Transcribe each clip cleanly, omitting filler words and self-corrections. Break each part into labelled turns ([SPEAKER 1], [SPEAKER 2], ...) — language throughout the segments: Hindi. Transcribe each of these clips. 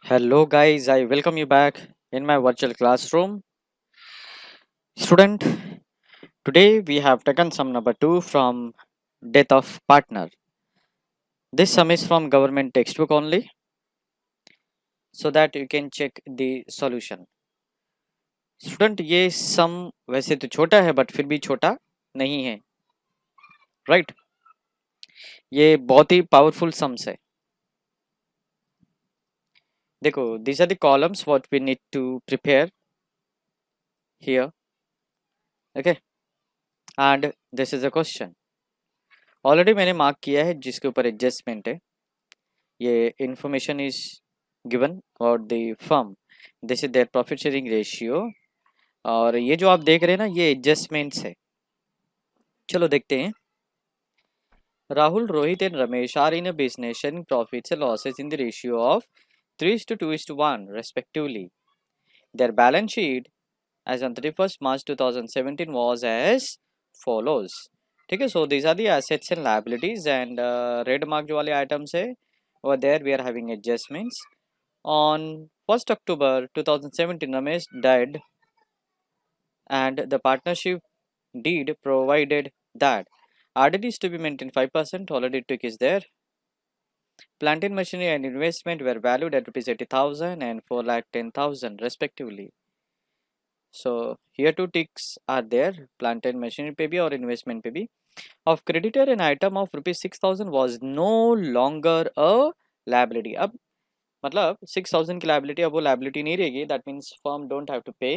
[SPEAKER 1] Hello guys, I welcome you back in my virtual classroom. Student, today we have taken sum number 2 from Death of Partner. This sum is from government textbook only so that you can check the solution. Student, ये sum वैसे तो छोटा है but फिर भी छोटा नहीं है, right? ये बहुत ही powerful sums है. देखो, these are the columns what we need to prepare here, okay? And this is a question. Already मैंने मार्क किया है जिसके ऊपर एडजस्टमेंट है. ये information is given about the firm, this is their profit sharing ratio. और ये जो आप देख रहे हैं ना, ये एडजस्टमेंट्स है. चलो देखते हैं. Rahul, Rohit and Ramesh are in a business sharing profits and losses in the ratio of 3:2:1 respectively. Their balance sheet as on 31st March 2017 was as follows. ठीक है, so these are the assets and liabilities and red mark जो वाले items है over there we are having adjustments. On 1st October 2017 Ramesh died and the partnership deed provided that RDD is to be maintained 5%. Already took is there. Plant and machinery and investment were valued at rupees 80,000 and 4,10,000 respectively. So here two ticks are there, plant and machinery पे भी और investment पे भी. Of creditor an item of rupees 6,000 was no longer a liability. अब मतलब 6,000 की liability अब वो liability नहीं रहेगी. That means firm don't have to pay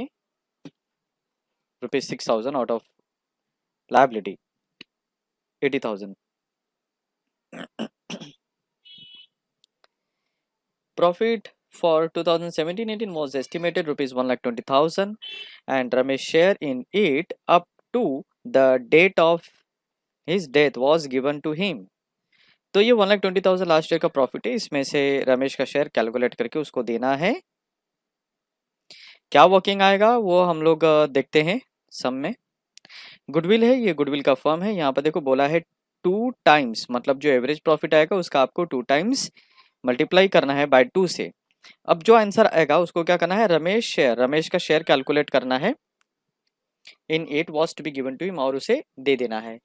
[SPEAKER 1] rupees 6,000 out of liability 80,000. Profit for 2017-18 was estimated rupees 1,20,000 and Ramesh share in it up to the date of his death was given to him. तो ये 1,20,000 लास्ट ईयर का प्रॉफिट है. इसमें से रमेश का शेयर कैलकुलेट करके उसको देना है. क्या वर्किंग आएगा वो हम लोग देखते हैं सम में. गुडविल है, ये गुडविल का फर्म है. यहाँ पर देखो बोला है 2 टाइम्स, मतलब जो एवरेज प्रॉफिट आएगा उसका आपको 2 टाइम्स मल्टीप्लाई करना है बाय 2 से. अब जो आंसर आएगा उसको क्या करना है, रमेश का शेयर कैलकुलेट करना है इन 8 was to be given to him और उसे दे देना है.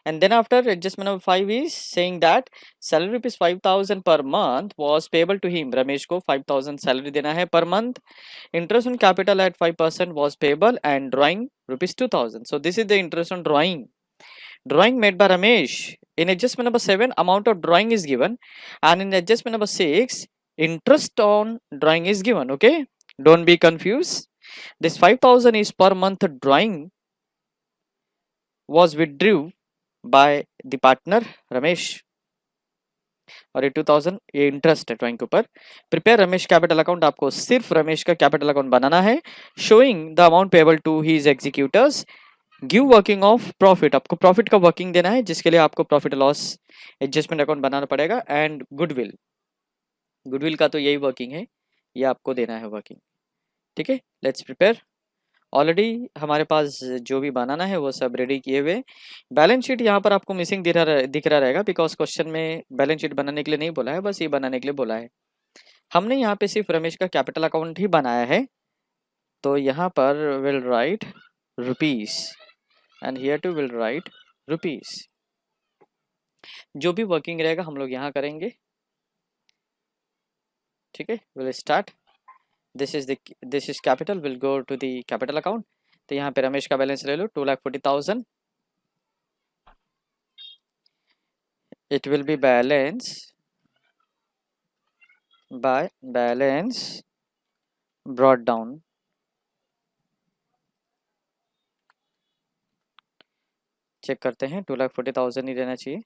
[SPEAKER 1] And then after adjustment number 5 is saying that salary rupees 5,000 per month was payable to him. Ramesh को 5,000 salary देना है per month. Interest on capital at 5% was payable and drawing rupees 2,000. So this is the interest on drawing. Drawing made by Ramesh. In adjustment number 7, amount of drawing is given, and in adjustment number 6, interest on drawing is given. Okay, don't be confused. This 5,000 is per month drawing was withdrew by the partner Ramesh. और ये 2,000 ये इंटरेस्ट है ड्राइंग के ऊपर. प्रिपेयर रमेश कैपिटल अकाउंट, आपको सिर्फ रमेश का कैपिटल अकाउंट बनाना है. Showing the amount payable to his executors. Give working of profit, आपको प्रॉफिट का वर्किंग देना है जिसके लिए आपको प्रॉफिट लॉस एडजस्टमेंट अकाउंट बनाना पड़ेगा. एंड गुडविल, गुडविल का तो यही वर्किंग है, ये आपको देना है वर्किंग. ठीक है, लेट्स प्रिपेयर. ऑलरेडी हमारे पास जो भी बनाना है वो सब रेडी किए हुए. बैलेंस शीट यहाँ पर आपको मिसिंग दिख रहा रहेगा बिकॉज क्वेश्चन में बैलेंस शीट बनाने के लिए नहीं बोला है, बस ये बनाने के लिए बोला है. हमने यहाँ पे सिर्फ रमेश का कैपिटल अकाउंट ही बनाया है, तो यहाँ पर will write rupees and here too will write rupees. जो भी वर्किंग रहेगा हम लोग यहाँ करेंगे. ठीक है, will start. This is capital, will go to the capital account. तो यहाँ पे रमेश का बैलेंस ले लो 2,40,000. It will be balance by balance brought down. Check करते हैं, 2,40,000 ही रहना चाहिए.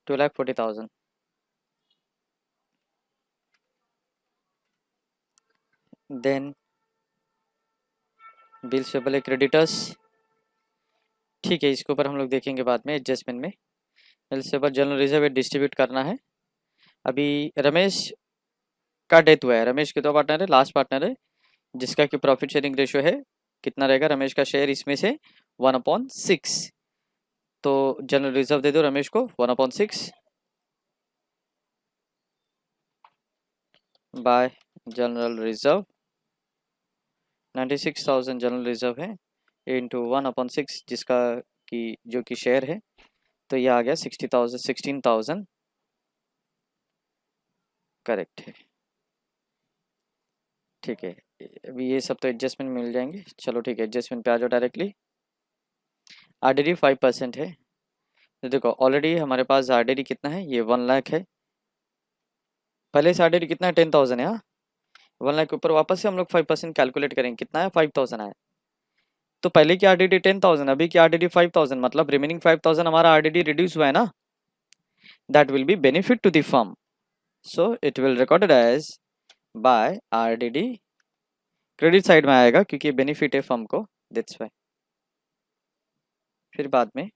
[SPEAKER 1] 2,40,000. Then bills payable creditors. ठीक है, इसके ऊपर हम लोग देखेंगे बाद में एडजस्टमेंट में. Bills payable general reserve distribute करना है. अभी रमेश का डेथ हुआ है. रमेश के दो पार्टनर है, लास्ट पार्टनर है जिसका कि प्रॉफिट शेयरिंग रेशियो है कितना रहेगा, रमेश का शेयर इसमें से 1/6. तो जनरल रिजर्व दे दो रमेश को 1/6 bye general reserve 96,000 general reserve है इंटू 1/6 जिसका कि जो कि शेयर है, तो ये आ गया 60,000 16,000 करेक्ट है। ठीक है, अभी ये सब तो एडजस्टमेंट मिल जाएंगे। चलो ठीक है, एडजस्टमेंट पे आ जाओ डायरेक्टली। आरडीडी 5% है, तो देखो ऑलरेडी हमारे पास आरडीडी कितना है, ये 1 लाख है। पहले से आरडीडी कितना है, 10,000 है। हाँ, 1 लाख के ऊपर वापस से हम लोग 5% कैलकुलेट करेंगे, कितना है 5,000 है। तो पहले की आरडीडी 10,000, अभी की आरडीडी 5,000, मतलब रिमेनिंग 5,000 हमारा आरडीडी रिड्यूस हुआ है ना, that will be benefit to the firm, so it will recorded as by RDD, credit side में आएगा क्योंकि बेनिफिट है फर्म को, दैट्स व्हाई। फिर बाद में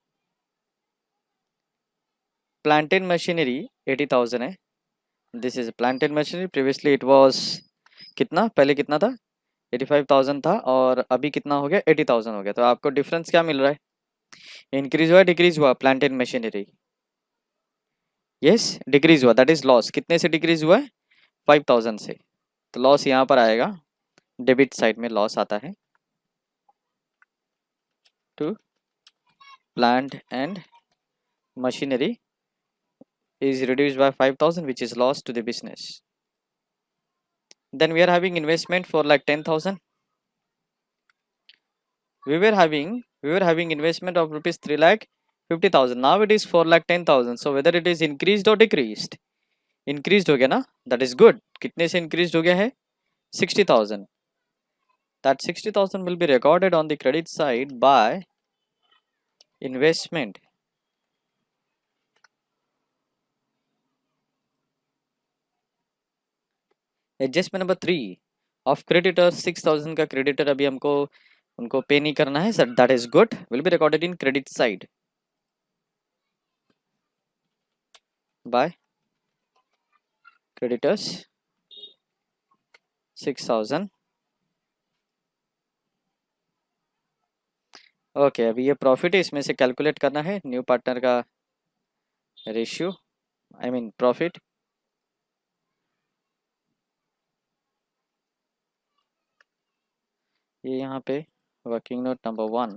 [SPEAKER 1] प्लांट एंड मशीनरी 80,000 है, this is plant and machinery, previously it was कितना, पहले कितना था 85,000 था और अभी कितना हो गया 80,000 हो गया। तो आपको डिफरेंस क्या मिल रहा है, इंक्रीज हुआ डिक्रीज हुआ, plant and machinery yes decrease हुआ, दैट इज लॉस। कितने से डिक्रीज हुआ है, 5,000 से, तो लॉस यहाँ पर आएगा, डेबिट साइड में लॉस आता है to plant and machinery is reduced by 5,000 which is loss to the business. Then we are having investment for like 10,000. We were having investment of rupees 3,50,000. Now it is 4,10,000. So whether it is increased or decreased, increased हो गया ना, that is good. कितने से increased हो गया है, 60,000. That 60,000 will be recorded on the credit side by investment. Adjustment number 3 of creditor 6,000 का क्रेडिटर अभी हमको उनको पे नहीं करना है sir, that is good, will be recorded in credit side by creditors 6,000। Okay, अभी ये प्रॉफिट है, इसमें से कैलकुलेट करना है न्यू पार्टनर का रेशियो, आई मीन प्रॉफिट। ये यहाँ पे working note number 1,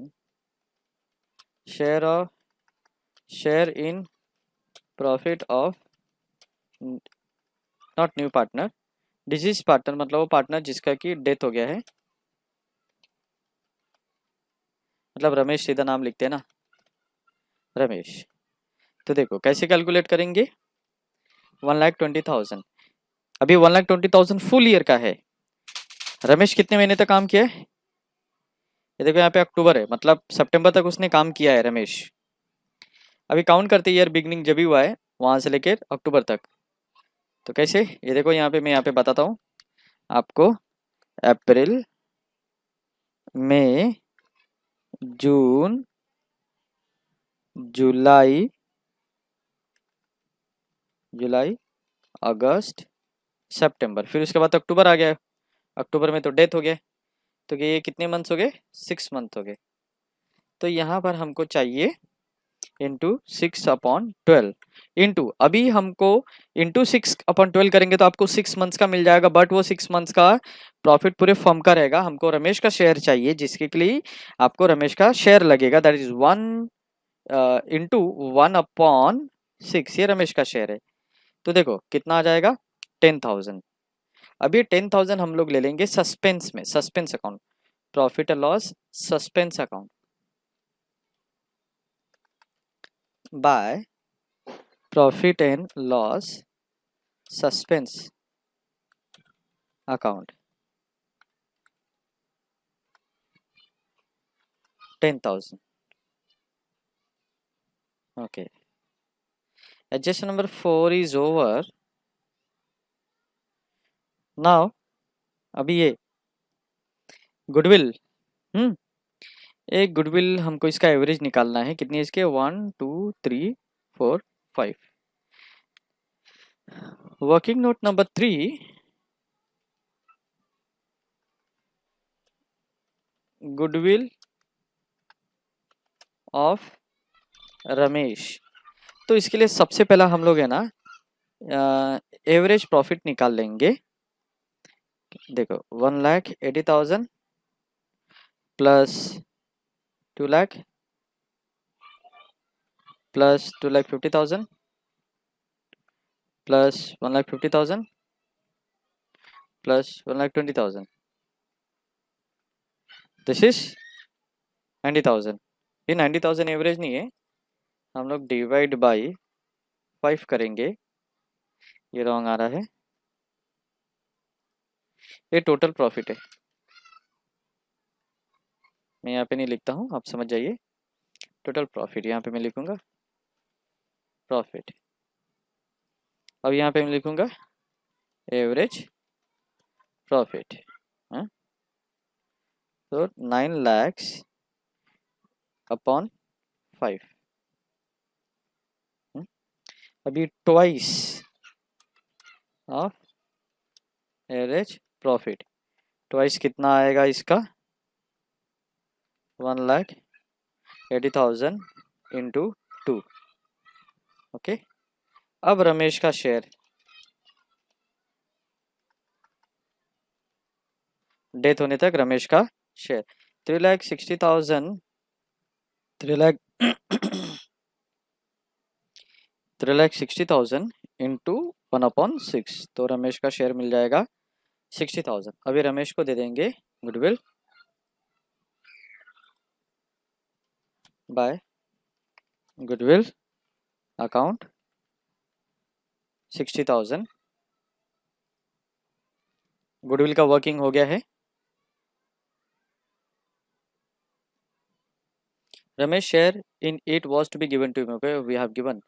[SPEAKER 1] share in profit of not new partner, disease partner, मतलब वो पार्टनर जिसका कि डेथ हो गया है, मतलब रमेश सीधा नाम लिखते हैं ना, रमेश। तो देखो कैसे कैलकुलेट करेंगे, 1,20,000, अभी 1,20,000 फुल ईयर का है। रमेश कितने महीने तक काम किया है, ये देखो यहाँ पे अक्टूबर है, मतलब सितंबर तक उसने काम किया है रमेश। अभी काउंट करते ईयर बिगनिंग जब भी हुआ है वहां से लेकर अक्टूबर तक, तो कैसे, ये देखो यहाँ पे मैं यहाँ पे बताता हूँ आपको, अप्रैल मई जून जुलाई अगस्त सितंबर, फिर उसके बाद अक्टूबर आ गया, अक्टूबर में तो डेथ हो गया, तो ये कितने मंथ्स हो गए, 6 मंथ हो गए। तो यहाँ पर हमको चाहिए इंटू 6/12 इंटू, अभी हमको इंटू 6/12 करेंगे तो आपको 6 मंथ्स का मिल जाएगा, बट वो 6 मंथ्स का प्रॉफिट पूरे फर्म का रहेगा। हमको रमेश का शेयर चाहिए जिसके लिए आपको रमेश का शेयर लगेगा, दैट इज 1 इंटू 1/6, ये रमेश का शेयर है। तो देखो कितना आ जाएगा, 10,000। अभी 10,000 हम लोग ले लेंगे सस्पेंस में, suspense account, profit and loss suspense account by profit and loss suspense account 10,000। okay, adjustment number 4 is over now। अभी ये गुडविल, एक गुडविल हमको इसका एवरेज निकालना है, कितनी है इसके, 1 2 3 4 5। Working note number 3, goodwill of Ramesh. तो इसके लिए सबसे पहला हम लोग है ना एवरेज प्रॉफिट निकाल लेंगे, देखो 1,80,000 plus 2,00,000 plus 2,50,000 plus 1,50,000 plus 1,20,000, this is 90,000। ये 90,000 एवरेज नहीं है, हम लोग डिवाइड बाई 5 करेंगे, ये रॉन्ग आ रहा है। ये टोटल प्रॉफिट है, मैं यहाँ पे नहीं लिखता हूँ, आप समझ जाइए। टोटल प्रॉफिट यहाँ पे मैं लिखूंगा प्रॉफिट, अब यहाँ पे मैं लिखूंगा एवरेज प्रॉफिट। तो 9 lakhs अपॉन 5, अभी twice of average profit, twice कितना आएगा इसका 1,80,000 इंटू 2। ओके, अब रमेश का शेयर डेथ होने तक, रमेश का शेयर 3,60,000 3,60,000 इंटू 1/6, तो रमेश का शेयर मिल जाएगा 60,000। अभी रमेश को दे देंगे goodwill by goodwill account 60,000। Goodwill का वर्किंग हो गया है। Ramesh share in it was to be given to him. Okay, we have given.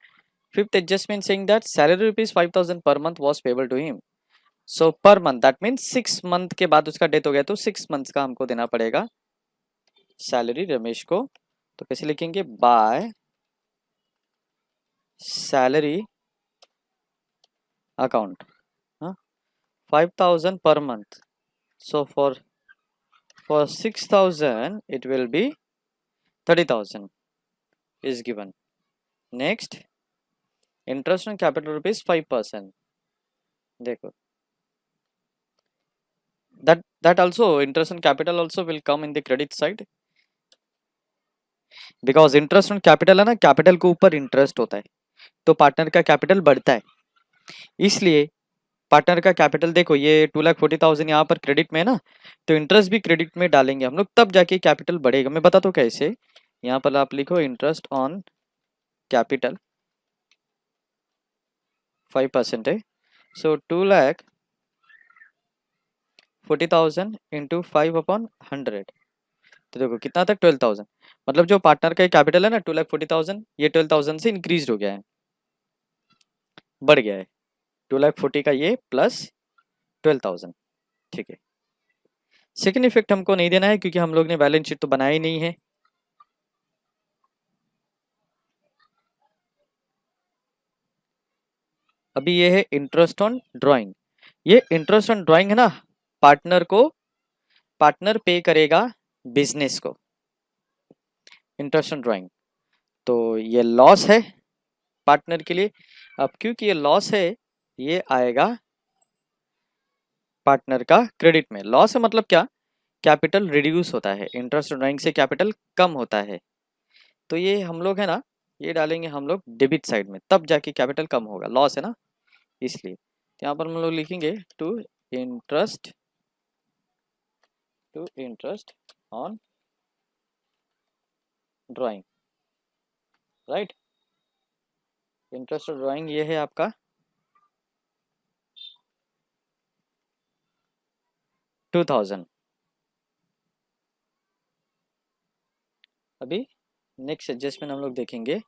[SPEAKER 1] Fifth adjustment saying that salary rupees 5,000 per month was payable to him. So per month that means 6 month के बाद उसका डेथ हो गया, तो 6 months का हमको देना पड़ेगा सैलरी रमेश को। तो कैसे लिखेंगे, by salary account 5,000 per month. So for 6,000 it will be 30,000 is given. Next, interest on capital rupees 5%. देखो that also interest on capital also will come in the credit side, because interest on capital है ना, कैपिटल के ऊपर इंटरेस्ट होता है, तो पार्टनर का कैपिटल बढ़ता है, इसलिए पार्टनर का कैपिटल देखो ये 2,40,000 यहाँ पर क्रेडिट में है ना, तो इंटरेस्ट भी क्रेडिट में डालेंगे हम लोग, तब जाके कैपिटल बढ़ेगा। मैं बताता हूँ कैसे, यहाँ पर आप लिखो इंटरेस्ट ऑन कैपिटल 5% है, सो 2,40,000 इंटू 5/100, तो देखो कितना था 12,000, मतलब जो पार्टनर का कैपिटल है ना 2,40,000, ये 12,000 से इंक्रीज हो गया है, बढ़ गया है 2,40,000 का ये प्लस 12,000। ठीक है, सेकेंड इफेक्ट हमको नहीं देना है क्योंकि हम लोग ने बैलेंस शीट तो बनाया ही नहीं है। अभी ये है इंटरेस्ट ऑन ड्राइंग, ये इंटरेस्ट ऑन ड्राइंग है ना, पार्टनर पे करेगा बिजनेस को इंटरेस्ट ऑन ड्राइंग, तो ये लॉस है पार्टनर के लिए। अब क्योंकि ये लॉस है, ये आएगा पार्टनर का क्रेडिट में। लॉस है मतलब क्या, कैपिटल रिड्यूस होता है, इंटरेस्ट ऑन ड्राइंग से कैपिटल कम होता है, तो ये हम लोग है ना, ये डालेंगे हम लोग डेबिट साइड में, तब जाके कैपिटल कम होगा, लॉस है ना इसलिए। तो यहाँ पर हम लोग लिखेंगे to interest on drawing, right. Interest on drawing ये है आपका 2,000। अभी नेक्स्ट एडजस्टमेंट हम लोग देखेंगे,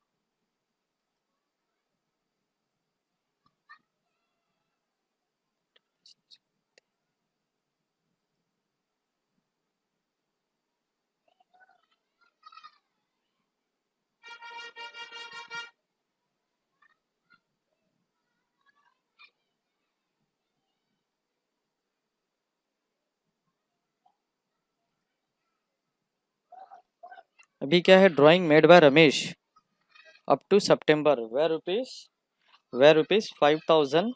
[SPEAKER 1] अभी क्या है, drawing made by Ramesh up to September were rupees 5,000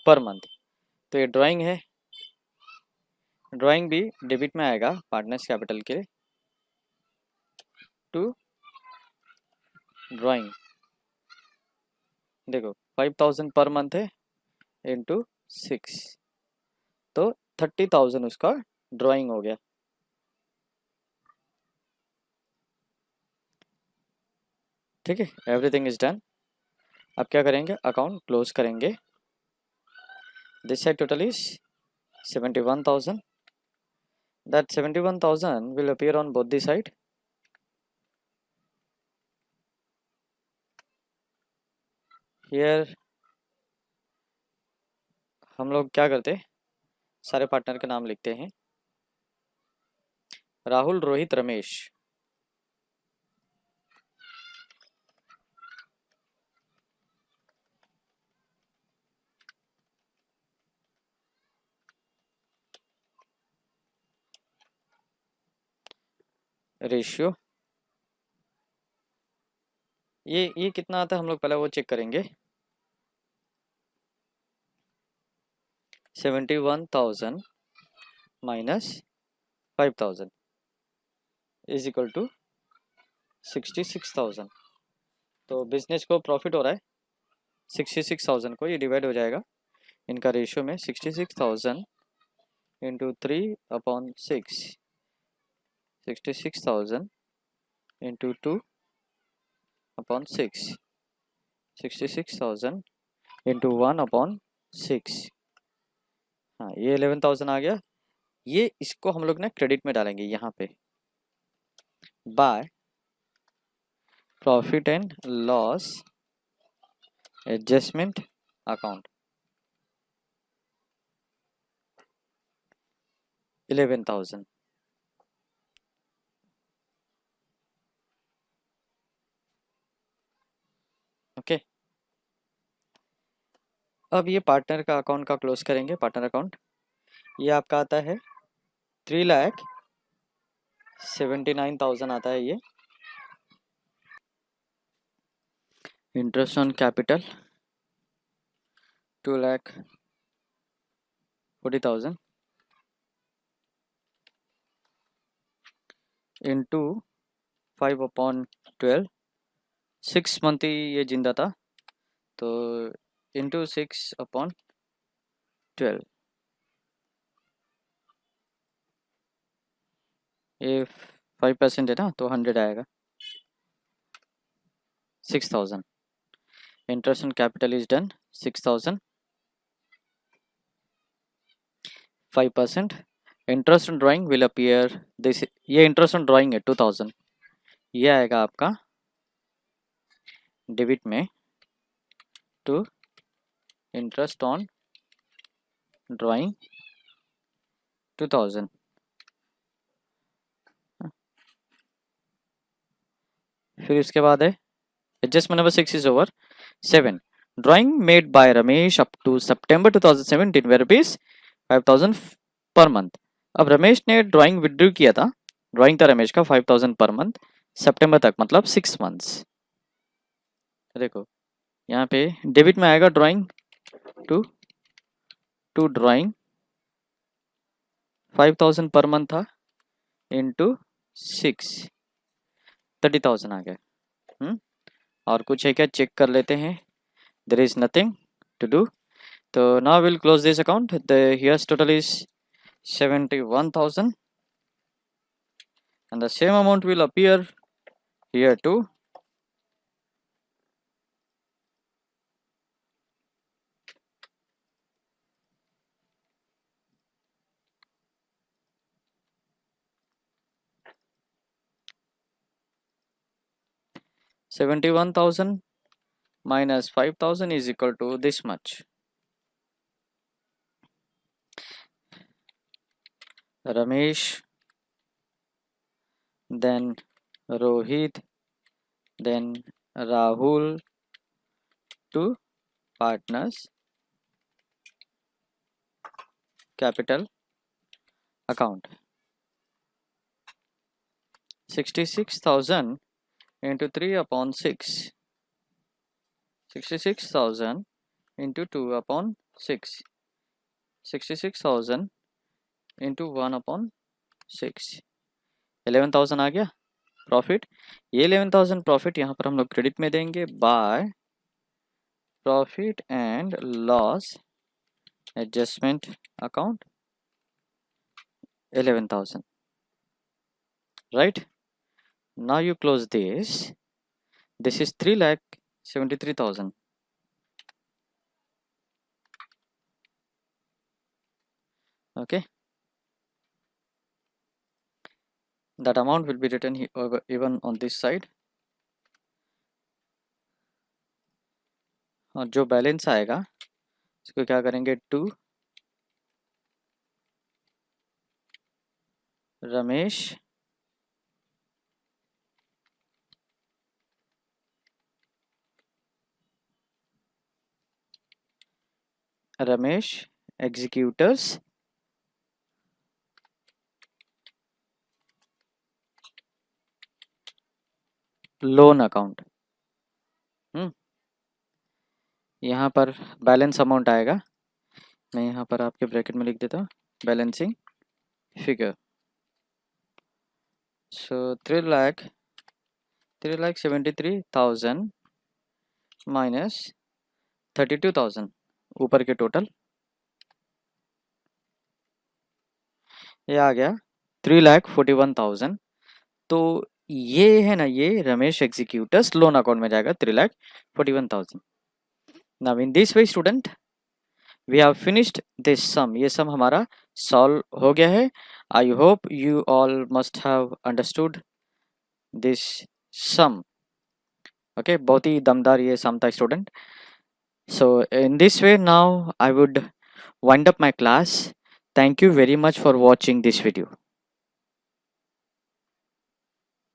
[SPEAKER 1] per month, तो ये ड्राइंग है, ड्राइंग भी डेबिट में आएगा पार्टनर्स कैपिटल के टू ड्राइंग। देखो 5000 पर मंथ है इंटू 6 तो 30,000 उसका ड्राइंग हो गया। ठीक है, एवरीथिंग इज डन। अब क्या करेंगे, अकाउंट क्लोज करेंगे। This side total is 71,000। That 71,000 will appear on both the side. Here हम लोग क्या करते, सारे पार्टनर के नाम लिखते हैं। राहुल, रोहित, रमेश। रेशियो ये कितना आता है हम लोग पहले वो चेक करेंगे। 71,000 माइनस 5,000 इज इक्वल टू 66,000। तो बिजनेस को प्रॉफिट हो रहा है 66,000 को, ये डिवाइड हो जाएगा इनका रेशियो में 66,000 इंटू 3/6, 66,000 इंटू 2/6, 66,000 इंटू 1/6। हाँ, ये 11,000 आ गया। ये इसको हम लोग ना क्रेडिट में डालेंगे यहाँ पे, by profit and loss adjustment account 11,000। Okay, अब ये पार्टनर का अकाउंट का क्लोज करेंगे। पार्टनर अकाउंट ये आपका आता है 3,79,000 आता है ये। Interest on capital 2,40,000 into 5/12, 6 month ही ये जिंदा था तो इंटू 6/12, ये 5% है ना तो 100 आएगा। 6,000 interest on capital is done. 6,000 5%। Interest on drawing will appear this, ये इंटरेस्ट ऑन ड्राइंग है 2,000, ये आएगा आपका डेबिट में टू इंटरेस्ट ऑन ड्राइंग 2,000। फिर इसके बाद है adjustment number 6 is over. 7 drawing made by Ramesh up to September 2017 were rupees 5,000 per month. अब रमेश ने ड्राइंग विड्रॉ किया था, ड्राइंग था रमेश का 5,000 पर मंथ सितंबर तक, मतलब 6 मंथ्स। देखो यहाँ पे डेबिट में आएगा drawing to drawing 5,000 per month था इंटू 6, 30,000 आ गया। और कुछ है क्या चेक कर लेते हैं। There is nothing to do, तो now will close this account. The here's total is 71,000 and the same amount will appear here too. $71,000 minus 5,000 is equal to this much. Ramesh, then Rohit, then Rahul, two partners, capital account. 66,000 into 3/6, 66,000 into 2/6, 66,000 into 1/6, 11,000 आ गया प्रॉफिट। ये 11,000 प्रॉफिट यहाँ पर हम लोग क्रेडिट में देंगे by profit and loss adjustment account 11,000, right? Now you close this. This is 3,73,000. Okay, that amount will be written even on this side. और जो बैलेंस आएगा इसको क्या करेंगे, to Ramesh executors loan account. यहाँ पर बैलेंस अमाउंट आएगा, मैं यहाँ पर आपके ब्रैकेट में लिख देता हूँ बैलेंसिंग फिगर। सो 3,73,000 माइनस 32,000 ऊपर के टोटल, ये आ गया 3,41,000। तो ये है ना, ये रमेश एग्जीक्यूटर्स लोन अकाउंट में जाएगा 3,41,000। Now in this way student we have finished this sum, ये सम हमारा सॉल्व हो गया है। I hope you all must have understood this sum. Okay, बहुत ही दमदार ये सम था student. So in this way now I would wind up my class. Thank you very much for watching this video.